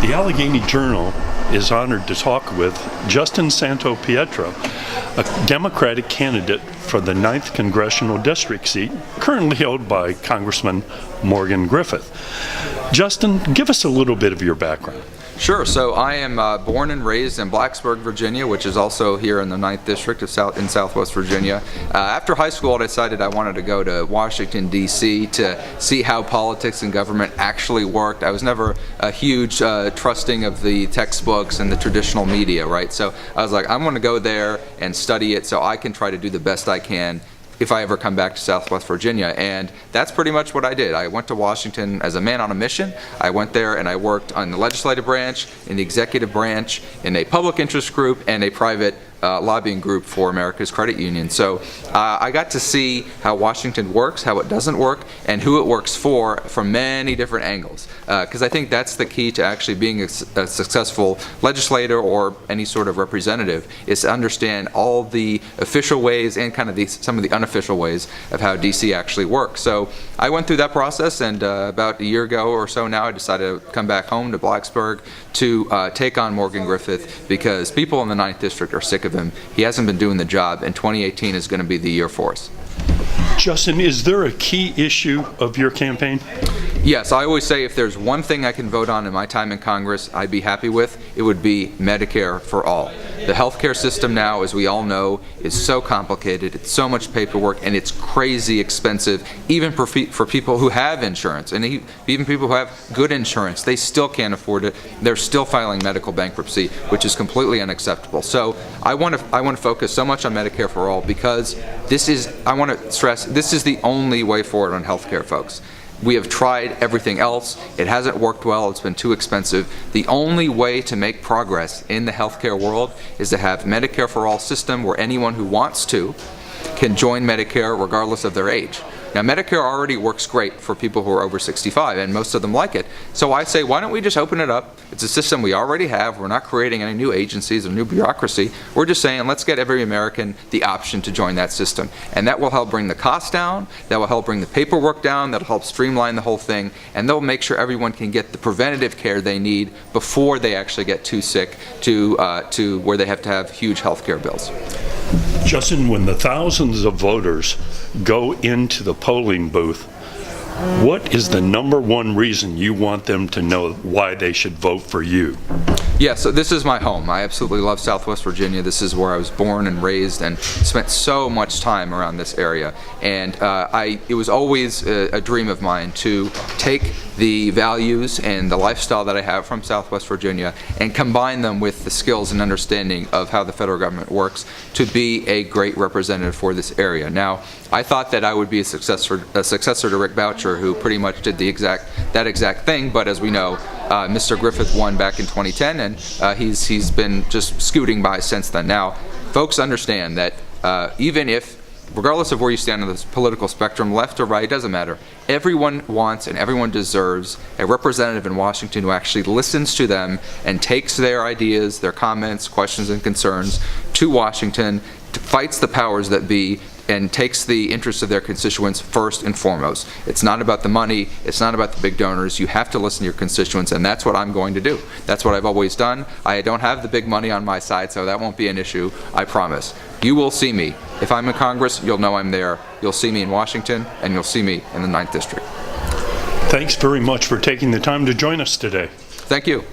The Alleghany Journal is honored to talk with Justin Santopietro, a Democratic candidate for the 9th Congressional District seat, currently held by Congressman Morgan Griffith. Justin, give us a little bit of your background. Sure. So I am born and raised in Blacksburg, Virginia, which is also here in the 9th District of Southwest Virginia. After high school, I decided I wanted to go to Washington, D.C. to see how politics and government actually worked. I was never a huge trusting of the textbooks and the traditional media, right? So I was like, I'm going to go there and study it so I can try to do the best I can if I ever come back to Southwest Virginia. And that's pretty much what I did. I went to Washington as a man on a mission. I went there and I worked on the legislative branch, in the executive branch, in a public interest group, and a private lobbying group for America's credit union. So I got to see how Washington works, how it doesn't work, and who it works for from many different angles. Because I think that's the key to actually being a successful legislator or any sort of representative, is to understand all the official ways and kind of some of the unofficial ways of how DC actually works. So I went through that process, and about a year ago or so now I decided to come back home to Blacksburg to take on Morgan Griffith, because people in the 9th District are sick of him. He hasn't been doing the job, and 2018 is going to be the year for us. Justin, is there a key issue of your campaign? Yes, I always say if there's one thing I can vote on in my time in Congress I'd be happy with, it would be Medicare for all. The healthcare system now, as we all know, is so complicated, it's so much paperwork, and it's crazy expensive, even for people who have insurance, and even people who have good insurance. They still can't afford it. They're still filing medical bankruptcy, which is completely unacceptable. So I want to focus so much on Medicare for all, because this is, I want to stress, this is the only way forward on healthcare, folks. We have tried everything else. It hasn't worked well. It's been too expensive. The only way to make progress in the healthcare world is to have Medicare for all system where anyone who wants to can join Medicare regardless of their age. Now, Medicare already works great for people who are over 65, and most of them like it. So I say, why don't we just open it up? It's a system we already have. We're not creating any new agencies or new bureaucracy. We're just saying, let's get every American the option to join that system. And that will help bring the cost down, that will help bring the paperwork down, that will help streamline the whole thing, and they'll make sure everyone can get the preventative care they need before they actually get too sick to where they have to have huge health care bills. Justin, when the thousands of voters go into the polling booth, what is the #1 reason you want them to know why they should vote for you? Yeah, so this is my home. I absolutely love Southwest Virginia. This is where I was born and raised and spent so much time around this area. And it was always a dream of mine to take the values and the lifestyle that I have from Southwest Virginia and combine them with the skills and understanding of how the federal government works to be a great representative for this area. Now, I thought that I would be a successor to Rick Boucher, who pretty much did that exact thing, but as we know, Mr. Griffith won back in 2010, and he's been just scooting by since then. Now, folks understand that even if, regardless of where you stand on this political spectrum, left or right, doesn't matter. Everyone wants and everyone deserves a representative in Washington who actually listens to them and takes their ideas, their comments, questions, and concerns to Washington, fights the powers that be, and takes the interests of their constituents first and foremost. It's not about the money, it's not about the big donors. You have to listen to your constituents, and that's what I'm going to do. That's what I've always done. I don't have the big money on my side, so that won't be an issue, I promise. You will see me. If I'm in Congress, you'll know I'm there. You'll see me in Washington, and you'll see me in the 9th District. Thanks very much for taking the time to join us today. Thank you.